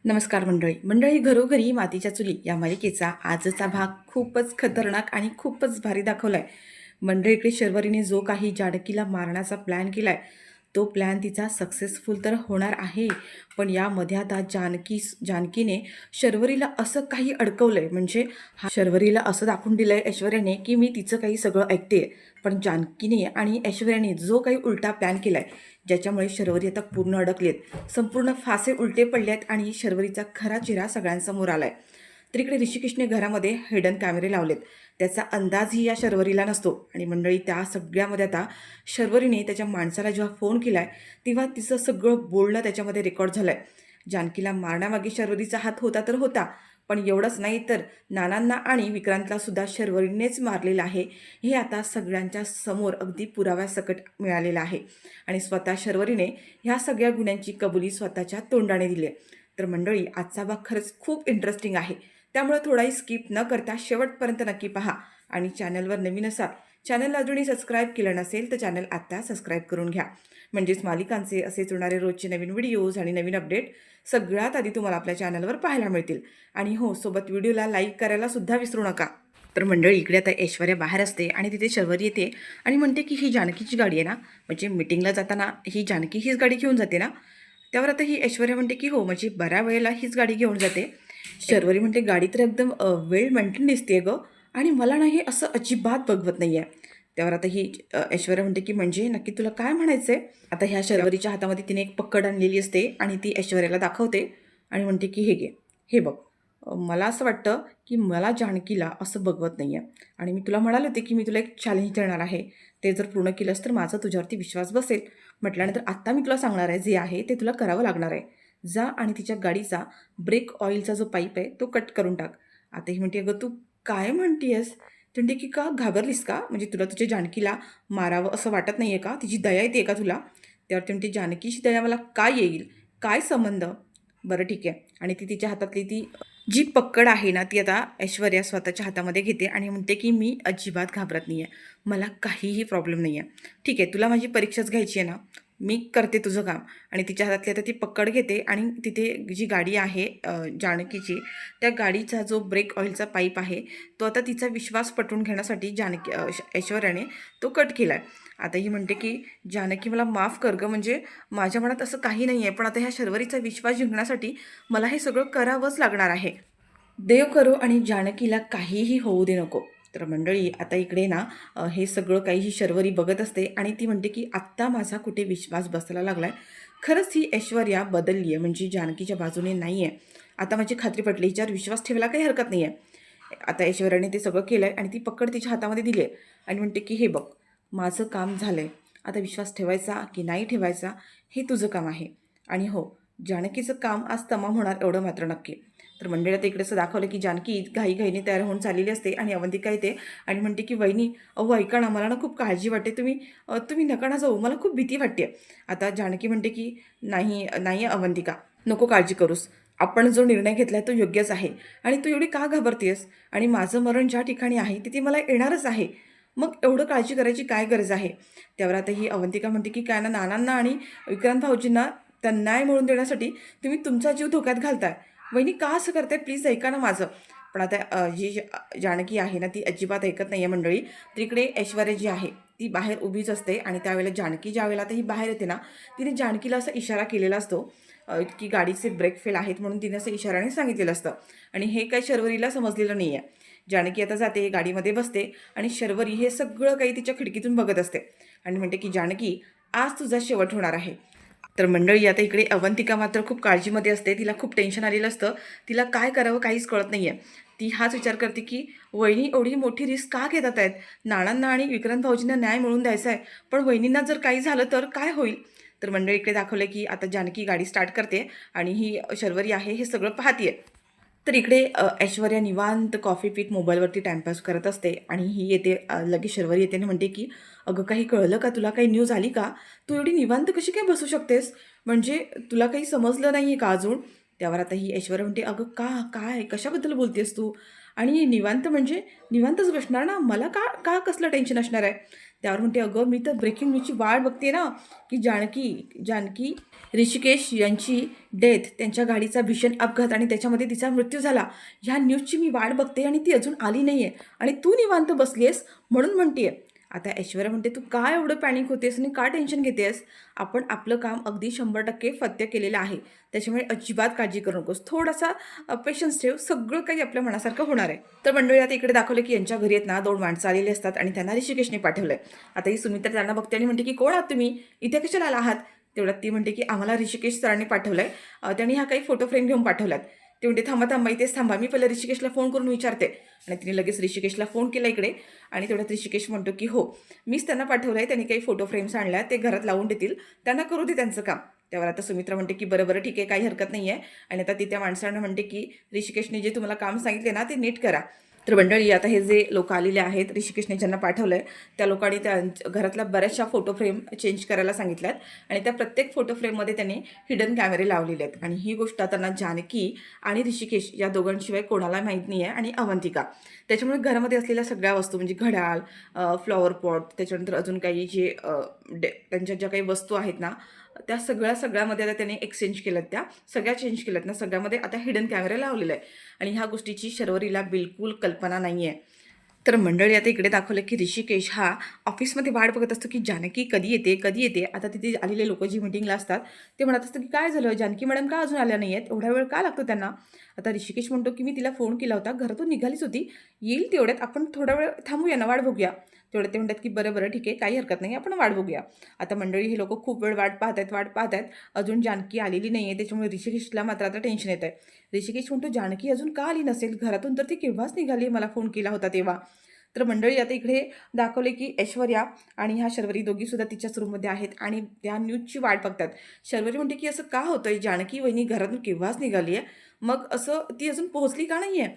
नमस्कार मंडळी घरोघरी मातीच्या चुली या मालिकेचा आजचा भाग खूपच खतरनाक आणि खूपच भारी दाखवलाय. मंडळीकडे शर्वरीने जो काही जानकीला मारण्याचा प्लॅन केलाय तो प्लॅन तिचा सक्सेसफुल तर होणार आहे, पण यामध्ये आता जानकीने शर्वरीला असं काही अडकवलंय, म्हणजे शर्वरीला असं दाखवून दिलंय ऐश्वर्याने की मी तिचं काही सगळं ऐकते. पण जानकीने आणि ऐश्वर्याने जो काही उलटा प्लॅन केलाय ज्याच्यामुळे शर्वरी आता पूर्ण अडकलेत, संपूर्ण फासे उलटे पडलेत आणि शर्वरीचा खरा चेहरा सगळ्यांसमोर आलाय. तर इकडे ऋषिकेशने घरामध्ये हिडन कॅमेरे लावलेत, त्याचा अंदाजही या शर्वरीला नसतो. आणि मंडळी त्या सगळ्यामध्ये आता शर्वरीने त्याच्या माणसाला जेव्हा फोन केलाय तेव्हा तिचं सगळं बोलणं त्याच्यामध्ये रेकॉर्ड झालंय. जानकीला मारण्यामागे शर्वरीचा हात होता तर होता, पण एवढंच नाही तर नानांना आणि विक्रांतला सुद्धा शर्वरीनेच मारलेलं आहे, हे आता सगळ्यांच्या समोर अगदी पुराव्यासकट मिळालेलं आहे. आणि स्वतः शर्वरीने ह्या सगळ्या गुन्ह्यांची कबुली स्वतःच्या तोंडाने दिली आहे. तर मंडळी आजचा भाग खरंच खूप इंटरेस्टिंग आहे, त्यामुळे थोडाही स्किप न करता शेवटपर्यंत नक्की पहा. आणि चॅनलवर नवीन असाल, चॅनलला अजूनही सबस्क्राईब केलं नसेल तर चॅनल आत्ता सबस्क्राईब करून घ्या, म्हणजेच मालिकांचे असेच होणारे रोजचे नवीन व्हिडिओज आणि नवीन अपडेट सगळ्यात आधी तुम्हाला आपल्या चॅनलवर पाहायला मिळतील. आणि हो, सोबत व्हिडिओला लाईक करायला सुद्धा विसरू नका. तर मंडळी इकडे आता ऐश्वर्या बाहेर असते आणि तिथे शर्वरी येते आणि म्हणते की ही जानकीची गाडी आहे ना, म्हणजे मिटिंगला जाताना ही जानकी हीच गाडी घेऊन जाते ना. त्यावर आता ही ऐश्वर्या म्हणते की हो, म्हणजे बऱ्या वेळेला हीच गाडी घेऊन जाते. शर्वरी म्हणते गाडी तर एकदम वेल मेंटेन दिसते गं, आणि मला नाही असं अजिबात बघवत नाही आहे. त्यावर आता ही ऐश्वर्या म्हणते की म्हणजे नक्की तुला काय म्हणायचं आहे. आता ह्या शर्वरीच्या हातामध्ये तिने एक पक्कड आणलेली असते आणि ती ऐश्वर्याला दाखवते आणि म्हणते की हे घे, हे बघ. मला असं वाटतं की मला जानकीला असं बघवत नाही आहे, आणि मी तुला म्हणाले होते की मी तुला एक चॅलेंज देणार आहे, ते जर पूर्ण केलंस तर माझा तुझ्यावरती विश्वास बसेल. म्हटल्यानंतर आत्ता मी तुला सांगणार आहे, जे आहे ते तुला करावं लागणार आहे. जा आणि तिच्या गाडीचा ब्रेक ऑइलचा जो पाईप आहे तो कट करून टाक. आता ही म्हणते अगं तू काय म्हणतेस. ती म्हणते की का घाबरलीस का, म्हणजे तुला तुझ्या जानकीला मारावं असं वाटत नाही आहे का, तिची दया येते का तुला. त्यावरती म्हणते जानकीची दया मला काय येईल, काय संबंध. बरं ठीक आहे. आणि ती तिच्या हातातली ती जी पक्कड आहे ना ती आता ऐश्वर्या स्वतःच्या हातामध्ये घेते आणि म्हणते की मी अजिबात घाबरत नाही आहे, मला काहीही प्रॉब्लेम नाही आहे. ठीक आहे, तुला माझी परीक्षाच घ्यायची आहे ना, मी करते तुझं काम. आणि तिच्या हातातली आता ती पक्कड घेते आणि तिथे जी गाडी आहे जानकीची, त्या गाडीचा जो ब्रेक ऑइलचा पाईप आहे तो आता तिचा विश्वास पटवून घेण्यासाठी ऐश्वर्याने तो कट केला आहे. आता ही म्हणते की जानकी मला माफ कर गं, म्हणजे माझ्या मनात असं काही नाही आहे, पण आता ह्या शर्वरीचा विश्वास जिंकण्यासाठी मला हे सगळं करावंच लागणार आहे. देव करो आणि जानकीला काहीही होऊ दे नको. तर मंडळी आता इकडे ना हे सगळं काही ही शर्वरी बघत असते आणि ती म्हणते की आत्ता माझा कुठे विश्वास बसायला लागलाय, खरंच ही ऐश्वर्या बदलली आहे, म्हणजे जानकीच्या बाजूने नाही आहे. आता माझी खात्री पटली, हिच्यावर विश्वास ठेवायला काही हरकत नाही आहे. आता ऐश्वर्याने ते सगळं केलं आहे आणि ती पकड तिच्या हातामध्ये दिली आहे आणि म्हणते की हे बघ, माझं काम झालं आहे, आता विश्वास ठेवायचा की नाही ठेवायचा हे तुझं काम आहे. आणि हो, जानकीचं काम आज तमाम होणार एवढं मात्र नक्की. तर मंडळात इकडे असं दाखवलं की जानकी घाईघाईने तयार होऊन चाललेली असते आणि अवंतिका येते आणि म्हणते की वहिनी, अहो ऐका ना, मला ना खूप काळजी वाटते, तुम्ही नका ना जाऊ, मला खूप भीती वाटते. आता जानकी म्हणते की नाही नाही अवंतिका, नको काळजी करूस, आपण जो निर्णय घेतला तो योग्यच आहे. आणि तू एवढी का घाबरतेस, आणि माझं मरण ज्या ठिकाणी आहे तिथे मला येणारच आहे, मग एवढं काळजी करायची काय गरज आहे. त्यावर आता ही अवंतिका म्हणते की काय ना, नानांना आणि विक्रांत भाऊजींना त्यांना मिळवून देण्यासाठी तुम्ही तुमचा जीव धोक्यात घालताय. वहिनी का असं करताय, प्लीज ऐका ना माझं. पण आता जानकी आहे ना ती अजिबात ऐकत नाही आहे मंडळी. तर इकडे ऐश्वर्या जी आहे ती बाहेर उभीच असते आणि त्यावेळेला जानकी ज्या वेळेला आता ही बाहेर येते ना, तिने जानकीला असा इशारा केलेला असतो की गाडीचे ब्रेक फेल आहेत म्हणून तिने असं इशाराने सांगितलेलं असतं. आणि हे काही शर्वरीला समजलेलं नाही आहे. जानकी आता जाते, गाडीमध्ये बसते आणि शर्वरी हे सगळं काही तिच्या खिडकीतून बघत असते आणि म्हणते की जानकी, आज तुझा शेवट होणार आहे. तर मंडळी आता इकडे अवंतिका मात्र खूप काळजीमध्ये असते, तिला खूप टेन्शन आलेलं असतं, तिला काय करावं काहीच कळत नाही आहे. ती हाच विचार करते की वहिनी एवढी मोठी रिस्क का घेतात आहेत, नानांना आणि विक्रांत भाऊजींना न्याय मिळवून द्यायचा आहे, पण वहिनींना जर काही झालं तर काय होईल. तर मंडळी इकडे दाखवलं की आता जानकी गाडी स्टार्ट करते आणि ही शर्वरी आहे हे सगळं पाहतीये. तर इकडे ऐश्वर्या निवांत कॉफी पीत मोबाईलवरती टाईमपास करत असते आणि ही येते, लगेच शर्वरी येते आणि म्हणते की अगं काही कळलं का तुला, काही न्यूज आली का, तू एवढी निवांत कशी काय बसू शकतेस, म्हणजे तुला काही समजलं नाही आहे का अजून. त्यावर आता ही ऐश्वर्या म्हणते अगं का, काय कशाबद्दल बोलतेस तू, आणि निवांत म्हणजे निवांतच बसणार ना, मला का का कसलं टेन्शन असणार आहे. त्यावर म्हणते, अगं मी तर ब्रेकिंग न्यूजची वाट बघते ना, की जानकी ऋषिकेश यांची डेथ, त्यांच्या गाडीचा भीषण अपघात आणि त्याच्यामध्ये तिचा मृत्यू झाला. ह्या न्यूजची मी वाट बघते आणि ती अजून आली नाही आहे आणि तू निवांत बसली आहेस म्हणून म्हणते आहे. आता ऐश्वर्या म्हणते, तू काय एवढं पॅनिक होतेस आणि का टेन्शन घेतेस? आपण आपलं काम अगदी 100% फत्य केलेलं आहे. त्याच्यामुळे अजिबात काळजी करू नकोस. थोडासा पेशन्स ठेव, सगळं काही आपल्या मनासारखं होणार आहे. तर मंडळी आता इकडे दाखवलं की यांच्या घरी आहेत ना 2 माणसं आलेली असतात आणि त्यांना ऋषिकेशने पाठवलंय. आता ही सुमित्रा त्यांना बघते आणि म्हणते की कोण आहात तुम्ही? इथे कशाला आला आहात? तेवढ्यात ती म्हणते की आम्हाला ऋषिकेश सरांनी पाठवलंय. त्यांनी ह्या काही फोटो फ्रेम घेऊन पाठवल्यात. ते म्हणते थांबा थांबा इथेच थांबा, मी पहिलं ऋषिकेशला फोन करून विचारते. आणि तिने लगेच ऋषिकेशला फोन केला इकडे आणि तेवढ्यात ऋषिकेश म्हणतो की हो, मीच त्यांना पाठवलंय, त्यांनी काही फोटो फ्रेम्स आणल्या, ते घरात लावून देतील, त्यांना करू दे त्यांचं काम. त्यावर आता सुमित्रा म्हणते की बरं बरं ठीक आहे, काही हरकत नाही आहे. आणि आता ती त्या माणसांना म्हणते की ऋषिकेशने जे तुम्हाला काम सांगितले ना ते नीट करा. तर मंडळी आता हे जे लोक आलेले आहेत ऋषिकेशने ज्यांना पाठवलंय त्या लोकांनी त्या घरातल्या बऱ्याचशा फोटो फ्रेम चेंज करायला सांगितल्यात आणि त्या प्रत्येक फोटो फ्रेममध्ये त्यांनी हिडन कॅमेरे लावलेले आहेत. आणि ही गोष्ट आता ना जानकी आणि ऋषिकेश या दोघांशिवाय कोणाला माहीत नाही आहे आणि अवंतिका. त्याच्यामुळे घरामध्ये असलेल्या सगळ्या वस्तू म्हणजे घड्याळ, फ्लॉवर पॉट, त्याच्यानंतर अजून काही जे त्यांच्या ज्या काही वस्तू आहेत ना त्या सगळ्यामध्ये आता त्यांनी एक्सचेंज केल्यात, त्या सगळ्या चेंज केल्यात ना, सगळ्यामध्ये आता हिडन कॅमेरा लावलेला आहे. आणि ह्या गोष्टीची शर्वरीला बिलकुल कल्पना नाही आहे. तर मंडळी आता इकडे दाखवलं की ऋषिकेश हा ऑफिसमध्ये वाट बघत असतो की जानकी कधी येते कधी येते. आता तिथे आलेले लोक जी मिटिंगला असतात ते म्हणत असतात की काय झालं, जानकी मॅडम का अजून आल्या नाही आहेत, एवढा वेळ का लागतो त्यांना? आता ऋषिकेश म्हणतो की मी तिला फोन केला होता, घरातून निघालीच होती, येईल तेवढ्यात, आपण थोडा वेळ थांबूया ना, वाट बघूया. तेवढ्यात ते म्हणतात की बरं बरं ठीक आहे, काही हरकत नाही, आपण वाट बघूया. आता मंडळी हे लोक खूप वेळ वाट पाहत आहेत, अजून जानकी आलेली नाही आहे. त्याच्यामुळे ऋषिकेशला मात्र आता टेन्शन येत आहे. ऋषिकेश म्हणतो जानकी अजून का आली नसेल घरातून, तर ती केव्हाच निघाली, मला फोन केला होता तेव्हा. तर मंडळी आता इकडे दाखवले की ऐश्वर्या आणि ह्या शर्वरी दोघीसुद्धा तिच्याच रूममध्ये आहेत आणि त्या न्यूजची वाट बघतात. शर्वरी म्हणते की असं का होतंय, जानकी वहिनी घरातून केव्हाच निघाली आहे, मग असं ती अजून पोहोचली का नाही आहे?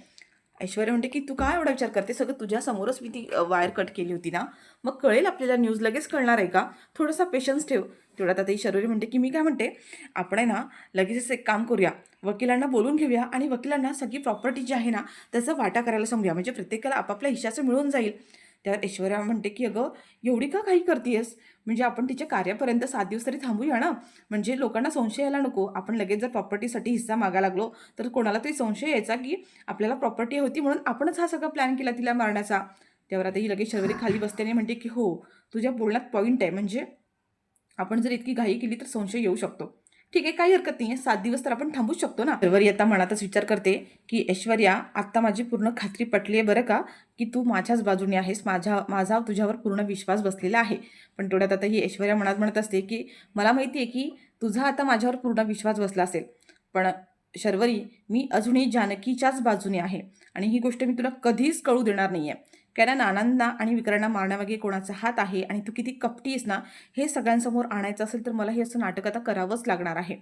ऐश्वर्या म्हणते की तू काय एवढा विचार करते, सगळं तुझ्या समोरच मी ती वायर कट केली होती ना, मग कळेल आपल्याला, न्यूज लगेच कळणार आहे का, थोडासा पेशन्स ठेव. तेवढ्यात आता ही शर्वरी म्हणते की मी काय म्हणते, आपण आहे ना लगेचच एक काम करूया, वकिलांना बोलून घेऊया आणि वकिलांना सगळी प्रॉपर्टी जी आहे ना त्याचा वाटा करायला सांगूया, म्हणजे प्रत्येकाला आपापल्या हिश्श्याचं मिळून जाईल. त्यावर ऐश्वर्या म्हणते की अगं एवढी का काही करतेस, म्हणजे आपण तिच्या कार्यापर्यंत 7 दिवस तरी थांबूया ना, म्हणजे लोकांना संशय यायला नको. आपण लगेच जर प्रॉपर्टीसाठी हिस्सा मागा लागलो तर कोणाला तरी संशय यायचा की आपल्याला प्रॉपर्टी होती म्हणून आपणच हा सगळा प्लॅन केला तिला मारण्याचा. त्यावर आता ही लगेच शर्वरी खाली बसते आणि म्हणते की हो, तुझ्या बोलण्यात पॉईंट आहे, म्हणजे आपण जर इतकी घाई केली तर संशय येऊ शकतो. ठीक आहे, काही हरकत नाही आहे, 7 दिवस तर आपण थांबूच शकतो ना. शर्वरी आता मनातच विचार करते की ऐश्वर्या, आत्ता माझी पूर्ण खात्री पटली आहे बरं का, की तू माझ्याच बाजूने आहेस, माझा तुझ्यावर पूर्ण विश्वास बसलेला आहे. पण तेवढ्यात आता ही ऐश्वर्या मनात म्हणत असते की मला माहिती आहे की तुझा आता माझ्यावर पूर्ण विश्वास बसला असेल, पण शर्वरी, मी अजूनही जानकीच्याच बाजूने आहे आणि ही गोष्ट मी तुला कधीच कळू देणार नाही आहे. कारण नानांना आणि विक्रांना मारण्यामागे कोणाचा हात आहे आणि तू किती कपटी आहेस ना, हे सगळ्यांसमोर आणायचं असेल तर मला हे असं नाटक आता करावंच लागणार आहे.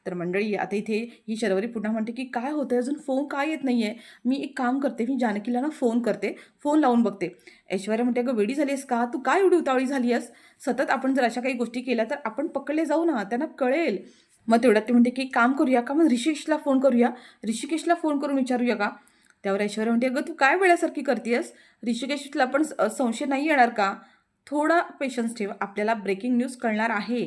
तर मंडळी आता इथे ही शर्वरी पुन्हा म्हणते की काय होतं, अजून फोन काय येत नाही आहे? मी एक काम करते, मी जानकीला ना फोन करते, फोन लावून बघते. ऐश्वर्या म्हणते, अगं वेडी झाली आहेस का, तू काय एवढी उतावळी झाली आहेस? सतत आपण जर अशा काही गोष्टी केल्या तर आपण पकडले जाऊ ना, त्यांना कळेल. मग तेवढ्यात ते म्हणते की काम करूया का, मग ऋषिकेशला फोन करूया, ऋषिकेशला फोन करून विचारूया का? त्यावर ऐश्वर्या म्हणते, अगं तू काय वेळासारखी करतेस, ऋषिकेशला पण संशय नाही येणार का? थोडा पेशन्स ठेव, आपल्याला ब्रेकिंग न्यूज कळणार आहे.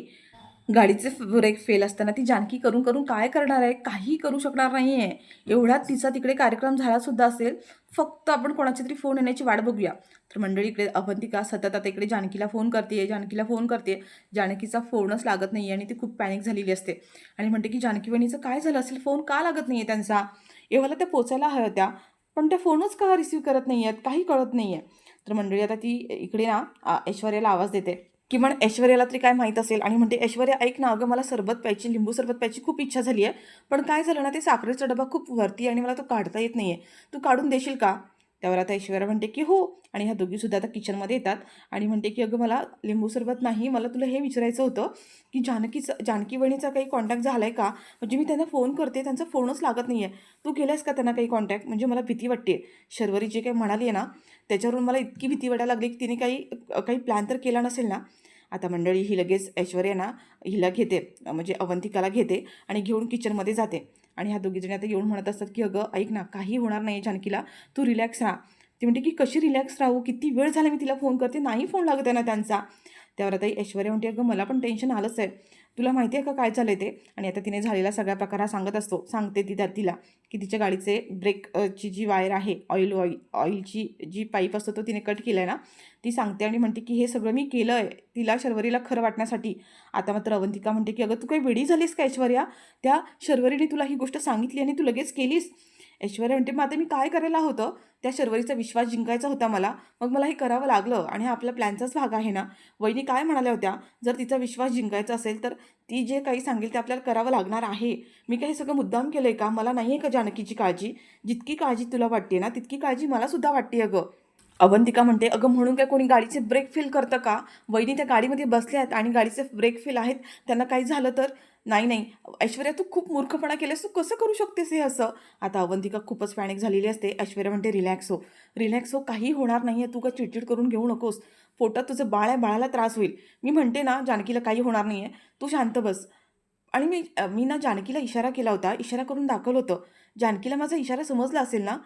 गाडीचे ब्रेक फेल असताना ती जानकी करून करून काय करणार आहे, काही करू शकणार नाही आहे. एवढ्यात तिचा तिकडे कार्यक्रम झालासुद्धा असेल, फक्त आपण कोणाची तरी फोन येण्याची वाट बघूया. तर मंडळी इकडे अवंतिका सतत आता इकडे जानकीला फोन करते. जानकीचा फोनच लागत नाही आहे आणि ती खूप पॅनिक झालेली असते आणि म्हणते की जानकी वहिनीचं काय झालं असेल, फोन का लागत नाही आहे त्यांचा, एव्हाला त्या पोचायला हव्या होत्या, पण त्या फोनच का रिसीव्ह करत नाही आहेत, काही कळत नाही आहे. तर मंडळी आता ती इकडे ना ऐश्वर्याला आवाज देते, किमान ऐश्वर्याला तरी काय माहीत असेल, आणि म्हणते, ऐश्वर्या ऐक ना, अगं मला सरबत प्यायची, लिंबू सरबत प्यायची खूप इच्छा झाली आहे, पण काय झालं ना, ते साखरेचा डबा खूप वरती आणि मला तो काढता येत नाही आहे, तू काढून देशील का? त्यावर आता ऐश्वर्या म्हणते की हो. आणि ह्या दोघीसुद्धा आता किचनमध्ये येतात आणि म्हणते की अगं मला लिंबू सरबत नाही, मला तुला हे विचारायचं होतं की जानकी वहिनीचा काही कॉन्टॅक्ट झाला आहे का, म्हणजे मी त्यांना फोन करते, त्यांचा फोनच लागत नाही आहे, तू केलास का त्यांना काही कॉन्टॅक्ट, म्हणजे मला भीती वाटते. शर्वरी जे काही म्हणाली आहे ना त्याच्यावरून मला इतकी भीती वाटायला लागली की तिने काही प्लॅन तर केला नसेल ना. आता मंडळी ही लगेच ऐश्वर्या ना हिला घेते, म्हणजे अवंतिकाला घेते आणि घेऊन किचनमध्ये जाते. आणि ह्या दोघीजणी आता येऊन म्हणत असतात की अगं ऐक ना, काही होणार नाही जानकीला, तू रिलॅक्स राहा, ती म्हणते की कशी रिलॅक्स राहू, किती वेळ झाला मी तिला फोन करते, नाही फोन लागत आहे ना त्यांचा. त्यावर आता ऐश्वर्या म्हणते, अगं मला पण टेन्शन आलंच आहे, तुला माहिती आहे का काय झालं ते. आणि आता तिने झालेला सगळा प्रकार हा सांगते तिला की तिच्या गाडीचे ची जी वायर आहे, ऑइलची जी पाईप असतो तो तिने कट केला आहे ना, ती सांगते आणि म्हणते की हे सगळं मी केलं आहे तिला शर्वरीला खरं वाटण्यासाठी. आता मात्र अवंतिका म्हणते की अगं तू काही वेडी झालीस का ऐश्वर्या, त्या शर्वरीने तुला ही गोष्ट सांगितली आणि तू लगेच केलीस. ऐश्वर्या म्हणते, मग आता मी काय करायला होतं, त्या शर्वरीचा विश्वास जिंकायचा होता मला, मग मला हे करावं लागलं आणि हा आपल्या प्लॅनचाच भाग आहे ना. वहिनी काय म्हणाल्या होत्या, जर तिचा विश्वास जिंकायचा असेल तर ती जे काही सांगेल ते आपल्याला करावं लागणार आहे. मी काही सगळं मुद्दाम केलं आहे का, मला नाही आहे का जानकीची काळजी, जितकी काळजी तुला वाटते ना तितकी काळजी मला सुद्धा वाटते अगं. अवंतिका म्हणते, अगं म्हणून काय कोणी गाडीचे ब्रेक फेल करतं का, वहिनी त्या गाडीमध्ये बसल्या आहेत आणि गाडीचे ब्रेक फेल आहेत, त्यांना काही झालं तर. नाही नाही ऐश्वर्या, तू खूप मूर्खपणा केलेस, तू कसं करू शकतेस हे असं. आता अवंतिका खूपच पॅनिक झालेली असते. ऐश्वर्या म्हणते, रिलॅक्स हो, काही होणार नाही आहे, तू का चिडचिड करून घेऊ नकोस, पोटात तुझं बाळ आहे, बाळाला त्रास होईल. मी म्हणते ना जानकीला काही होणार नाही आहे, तू शांत बस. आणि मी मी ना जानकीला इशारा केला होता, इशारा करून दाखवलं होतं. जानकीला माझा इशारा समजला असेल ना,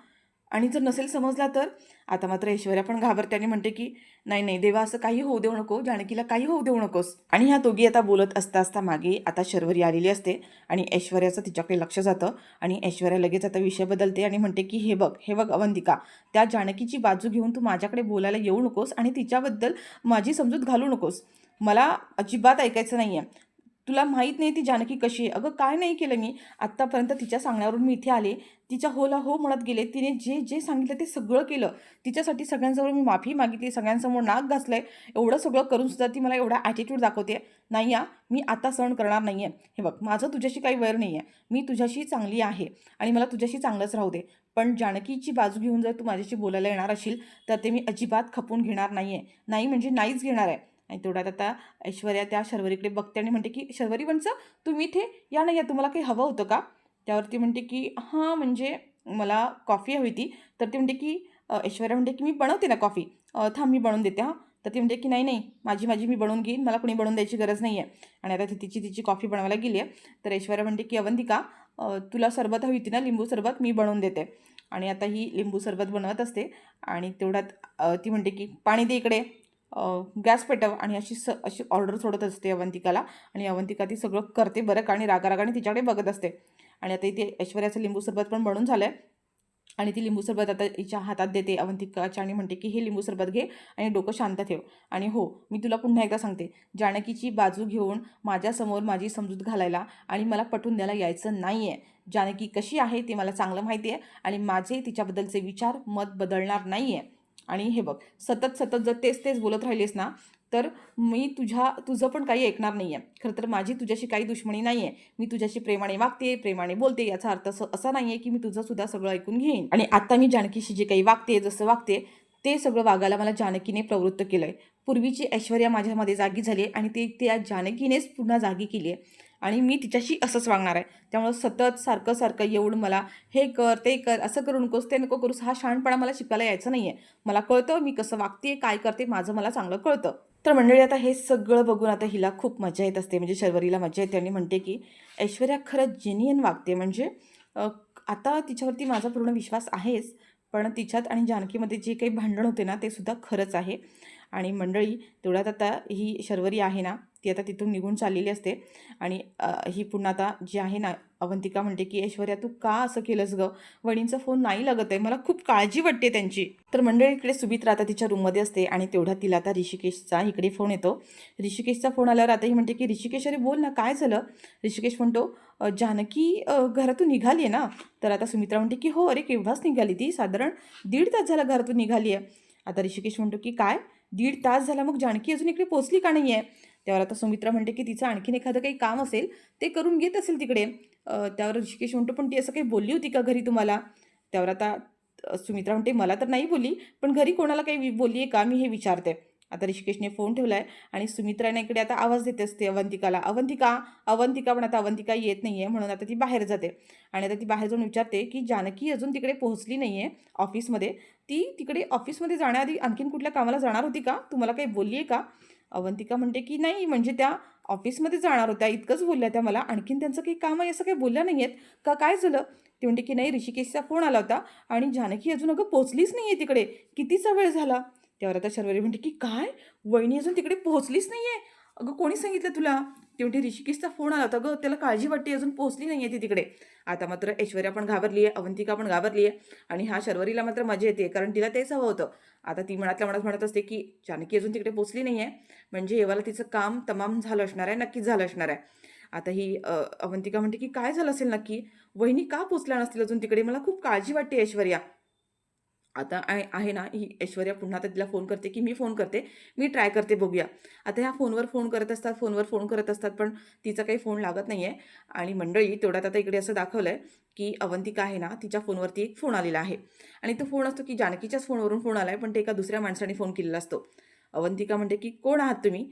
आणि जर नसेल समजला तर. आता मात्र ऐश्वर्या पण घाबरते आणि म्हणते की नाही नाही देवा, असं काही होऊ देऊ नको, जानकीला काही होऊ देऊ नकोस. आणि ह्या दोघी आता बोलत असता असता मागे आता शर्वरी आलेली असते आणि ऐश्वर्याचं तिच्याकडे लक्ष जातं आणि ऐश्वर्या लगेच आता विषय बदलते आणि म्हणते की हे बघ अवंतिका, त्या जानकीची बाजू घेऊन तू माझ्याकडे बोलायला येऊ नकोस आणि तिच्याबद्दल माझी समजूत घालू नकोस. मला अजिबात ऐकायचं नाही आहे. तुला माहीत नाही ती जानकी कशी आहे. अगं काय नाही केलं मी आत्तापर्यंत, तिच्या सांगण्यावरून मी इथे आले, तिच्या होला हो म्हणत गेले, तिने जे जे सांगितलं ते सगळं केलं. तिच्यासाठी सगळ्यांजवळ मी माफी मागितली, सगळ्यांसमोर नाक घासलंय. एवढं सगळं करूनसुद्धा ती मला एवढा ॲटिट्यूड दाखवते. नाही मी आता सहन करणार नाही आहे. हे बघ, माझं तुझ्याशी काही वैर नाही आहे, मी तुझ्याशी चांगली आहे आणि मला तुझ्याशी चांगलंच राहू दे. पण जानकीची बाजू घेऊन जर तू माझ्याशी बोलायला येणार असशील तर ते मी अजिबात खपून घेणार नाही आहे. नाही म्हणजे नाहीच घेणार आहे. आणि तेवढ्यात आता ऐश्वर्या त्या शर्वरीकडे बघते आणि म्हणते की शर्वरी वंचं, तुम्ही इथे या नाही या, तुम्हाला काही हवं होतं का. त्यावरती म्हणते की हां म्हणजे मला कॉफी हवी होती. तर ती म्हणते की ऐश्वर्या म्हणते की मी बनवते ना कॉफी, थांब मी बनवून देते हां. तर ती म्हणते की नाही नाही, माझी मी बनवून घेईन, मला कोणी बनवून द्यायची गरज नाही आहे. आणि आता ती तिची कॉफी बनवायला गेली आहे. तर ऐश्वर्या म्हणते की अवंतिका, तुला सरबत हवी होती ना, लिंबू सरबत मी बनवून देते. आणि आता ही लिंबू सरबत बनवत असते आणि तेवढ्यात ती म्हणते की पाणी दे इकडे, गॅस पेटव, आणि अशी ऑर्डर सोडत असते अवंतिकाला. आणि अवंतिका ती सगळं करते बरं का, आणि रागारागाने तिच्याकडे बघत असते. आणि आता इथे ऐश्वर्याचं लिंबू सरबत पण बनून झालं आहे आणि ती लिंबू सरबत आता हिच्या हातात देते अवंतिकाच्या आणि म्हणते की हे लिंबू सरबत घे आणि डोकं शांत ठेव. आणि हो, मी तुला पुन्हा एकदा सांगते, जानकीची बाजू घेऊन माझ्यासमोर माझी समजूत घालायला आणि मला पटवून द्यायला यायचं नाही आहे. जानकी कशी आहे ते मला चांगलं माहिती आहे आणि माझे तिच्याबद्दलचे विचार मत बदलणार नाही आहे. आणि हे बघ, सतत जर तेच बोलत राहिलीस ना, तर मी तुझं पण काही ऐकणार नाही आहे. खरं तर माझी तुझ्याशी काही दुश्मनी नाही आहे. मी तुझ्याशी प्रेमाने वागते, प्रेमाने बोलते, याचा अर्थ असा नाही आहे की मी तुझं सुद्धा सगळं ऐकून घेईन. आणि आता मी जानकीशी जे काही वागते, जसं वागते, ते सगळं वागायला मला जानकीने प्रवृत्त केलं आहे. पूर्वीची ऐश्वर्या माझ्यामध्ये जागी झाली आहे आणि त्या जानकीनेच पुन्हा जागी केली आहे आणि मी तिच्याशी असंच वागणार आहे. त्यामुळं सतत सारखं येऊन मला हे कर, ते कर, असं करू नकोस, ते नको करूस, हा शहाणपणा मला शिकायला यायचं नाही आहे. मला कळतं मी कसं वागते, काय करते, माझं मला चांगलं कळतं. तर मंडळी आता हे सगळं बघून आता हिला खूप मजा येत असते, म्हणजे शर्वरीला मजा येते आणि म्हणते की ऐश्वर्या खरंच जेन्युइन वागते. म्हणजे आता तिच्यावरती माझा पूर्ण विश्वास आहेच, पण तिच्यात आणि जानकीमध्ये जे काही भांडण होते ना ते सुद्धा खरंच आहे. आणि मंडळी तेवढ्यात आता ही शर्वरी आहे ना, ती आता तिथून निघून चाललेली असते आणि ही पुन्हा आता जी आहे ना, अवंतिका म्हणते की ऐश्वर्या तू का असं केलंस गं, वहिनींचा फोन नाही लागत आहे, मला खूप काळजी वाटते त्यांची. तर मंडळी इकडे सुमित्रा आता तिच्या रूममध्ये असते आणि तेवढ्यात तिला आता ऋषिकेशचा इकडे फोन येतो. ऋषिकेशचा फोन आल्यावर आता ही म्हणते की ऋषिकेश, अरे बोल ना, काय झालं. ऋषिकेश म्हणतो, जानकी घरातून निघाली आहे ना. तर आता सुमित्रा म्हणते की हो, अरे केव्हाच निघाली ती, साधारण 1.5 तास झाला घरातून निघाली आहे. आता ऋषिकेश म्हणतो की काय, 1.5 तास झाला, मग जानकी अजून इकडे पोहोचली का नाही आहे. त्यावर आता सुमित्रा म्हणते की तिचं आणखीन एखादं काही काम असेल ते करून घेत असेल तिकडे. त्यावर ऋषिकेश म्हणतो, पण ती असं काही बोलली होती का घरी तुम्हाला. त्यावर आता सुमित्रा म्हणते, मला तर नाही बोलली, पण घरी कोणाला काही बोलली आहे का, मी हे विचारते. आता ऋषिकेशने फोन ठेवला आहे आणि सुमित्राने इकडे आता आवाज देते असते अवंतिकाला, अवंतिका पण आता अवंतिका येत नाही आहे, म्हणून आता ती बाहेर जाते. आणि आता ती बाहेर जाऊन विचारते की जानकी अजून तिकडे पोहोचली नाही आहे ऑफिसमध्ये, ती तिकडे ऑफिसमध्ये जाण्याआधी आणखीन कुठल्या कामाला जाणार होती का, तुम्हाला काही बोलली आहे का. अवंतिका म्हणते की नाही, म्हणजे त्या ऑफिसमध्ये जाणार होत्या इतकंच बोलल्या त्या मला, आणखीन त्यांचं काही काम आहे असं काही बोलल्या नाही आहेत का, काय झालं. ती म्हणते की नाही, ऋषिकेशचा फोन आला होता आणि जानकी अजून अगं पोहोचलीच नाही आहे तिकडे, कितीचा वेळ झाला. त्यावर आता शर्वरी म्हणते की काय, वहिनी अजून तिकडे पोहोचलीच नाही आहे. अगं कोणी सांगितलं तुला. ती म्हणते ऋषिकेशचा फोन आला होता गं, त्याला काळजी वाटते, अजून पोहोचली नाही आहे ती तिकडे. आता मात्र ऐश्वर्या पण घाबरली आहे, अवंतिका पण घाबरली आहे आणि ह्या शर्वरीला मात्र मजा येते, कारण तिला तेच हवं होतं. आता ती मनातल्या मनात म्हणत असते की जानकी अजून तिकडे पोहोचली नाही आहे, म्हणजे एव्हाला तिचं काम तमाम झालं असणार आहे, नक्कीच झालं असणार आहे. आता ही अवंतिका म्हणते की काय झालं असेल नक्की, वहिनी का पोहोचल्या नसतील अजून तिकडे, मला खूप काळजी वाटते ऐश्वर्या. आता आहे ना, ही ऐश्वर्या पुन्हा आता तिला फोन करते की मी फोन करते, मी ट्राय करते, बघूया. आता ह्या फोनवर फोन करत असतात, फोनवर फोन करत असतात, पण तिचा काही फोन लागत नाही आहे. आणि मंडळी तेवढ्यात आता इकडे असं दाखवलं आहे की अवंतिका आहे ना, तिच्या फोनवरती एक फोन आलेला आहे. आणि तो फोन असतो की जानकीच्याच फोनवरून फोन आला आहे, पण ते एका दुसऱ्या माणसाने फोन केलेला असतो. अवंतिका म्हणते की कोण आहात तुम्ही.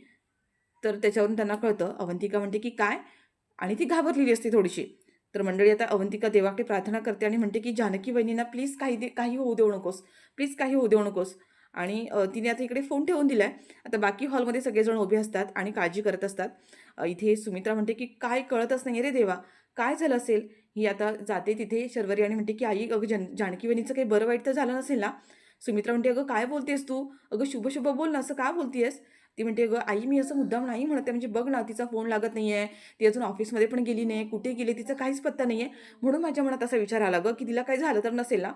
तर त्याच्यावरून त्यांना कळतं. अवंतिका म्हणते की काय, आणि ती घाबरलेली असते थोडीशी. तर मंडळी आता अवंतिका देवाकडे प्रार्थना करते आणि म्हणते की जानकी वहिनींना प्लीज काही होऊ देऊ नकोस, प्लीज काही होऊ देऊ नकोस. आणि तिने आता इकडे फोन ठेवून दिला आहे. आता बाकी हॉलमध्ये सगळेजण उभे असतात आणि काळजी करत असतात. इथे सुमित्रा म्हणते की काय कळतच नाही रे देवा, काय झालं असेल. ही आता जाते तिथे शर्वरी आणि म्हणते की आई, अगं जानकी वहिनीचं काही बरं वाईट तर झालं नसेल ना. सुमित्रा म्हणते अगं काय बोलतेस तू, अगं शुभ शुभ बोल ना, असं का बोलतेस. ती म्हणते अगं आई, मी असं मुद्दाम नाही म्हणते, म्हणजे बघ ना, तिचा फोन लागत नाही आहे, ती अजून ऑफिसमध्ये पण गेली नाही, कुठे गेली तिचा काहीच पत्ता नाही आहे. म्हणून माझ्या मनात असा विचार आला गं, की तिला काही झालं तर नसेल ना.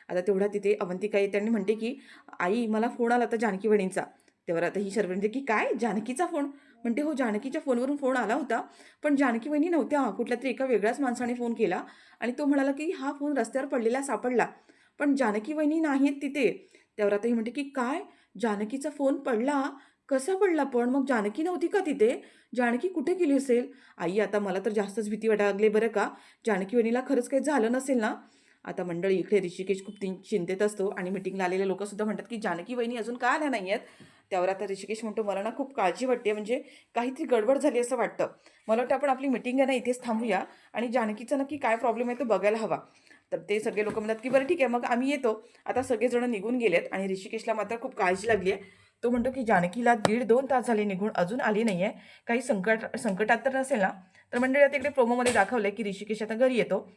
आता तेवढा तिथे अवंतिका येते आणि म्हणते की आई, मला फोन आला होता जानकी वहिनींचा. तेव्हा आता ही शर्वरी म्हणते की काय, जानकीचा फोन. म्हणते हो, जानकीच्या फोनवरून फोन आला होता, पण जानकी वहिनी नव्हत्या, कुठल्या तरी एका वेगळ्याच माणसाने फोन केला आणि तो म्हणाला की हा फोन रस्त्यावर पडलेला सापडला, पण जानकी वहिनी नाहीत तिथे. त्यावर आता ही म्हणते की काय, जानकीचा फोन पडला, कसा पडला पण, मग जानकी नव्हती का तिथे, जानकी कुठे गेली असेल. आई, आता मला तर जास्तच भीती वाटायला लागली बरं का, जानकी वहिनीला खरंच काही झालं नसेल ना. आता मंडळी इकडे ऋषिकेश खूप चिंतेत असतो आणि मिटिंगला आलेले लोक सुद्धा म्हणतात की जानकी वहिनी अजून का आल्या नाही आहेत. त्यावर आता ऋषिकेश म्हणतो मला ना खूप काळजी वाटते, म्हणजे काहीतरी गडबड झाली असं वाटतं. मला वाटतं आपण आपली मिटिंग आहे ना इथेच थांबूया आणि जानकीचा नक्की काय प्रॉब्लेम आहे तो बघायला हवा. तर ते सगळे लोक म्हणतात की बरं ठीक आहे, मग आम्ही येतो. आता सगळेजण निघून गेलेत आणि ऋषिकेशला मात्र खूप काळजी लागली आहे. तो म्हणतो की जानकीला 1.5-2 तास झाले निघून, अजून आली नाही आहे, काही संकटात तर नसेल ना. तर मंडळी आता इकडे प्रोमोमध्ये दाखवलं की ऋषिकेश आता घरी येतो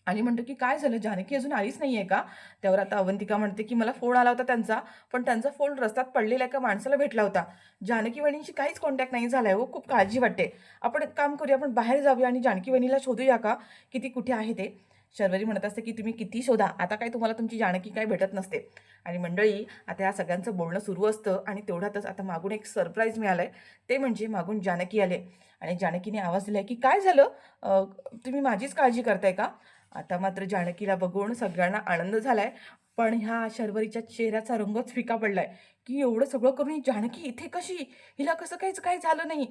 आणि म्हणतो की काय झालं, जानकी अजून आलीच नाही आहे का. त्यावर आता अवंतिका म्हणते की मला फोन आला होता त्यांचा, पण त्यांचा फोन रस्त्यात पडलेला एका माणसाला भेटला होता, जानकी वहिनींशी काहीच कॉन्टॅक्ट नाही झाला आहे. हो, खूप काळजी वाटते. आपण एक काम करूया, आपण बाहेर जाऊया आणि जानकी वहिनीला शोधूया का, की ती कुठे आहे ते. शर्वरी म्हणत असते की तुम्ही किती शोधा, आता काय तुम्हाला तुमची जानकी काय भेटत नसते. आणि मंडळी आता या सगळ्यांचं बोलणं सुरू असतं आणि तेवढ्यातच आता मागून एक सरप्राईज मिळालं आहे. ते म्हणजे मागून जानकी आले आणि जानकीने आवाज दिला की काय झालं, तुम्ही माझीच काळजी करताय का. आता मात्र जानकीला बघून सगळ्यांना आनंद झालाय, पण ह्या शर्वरीच्या चेहऱ्याचा रंगच फिका पडलाय की एवढं सगळं करून ही जानकी इथे कशी, हिला कसं काहीच काही झालं नाही.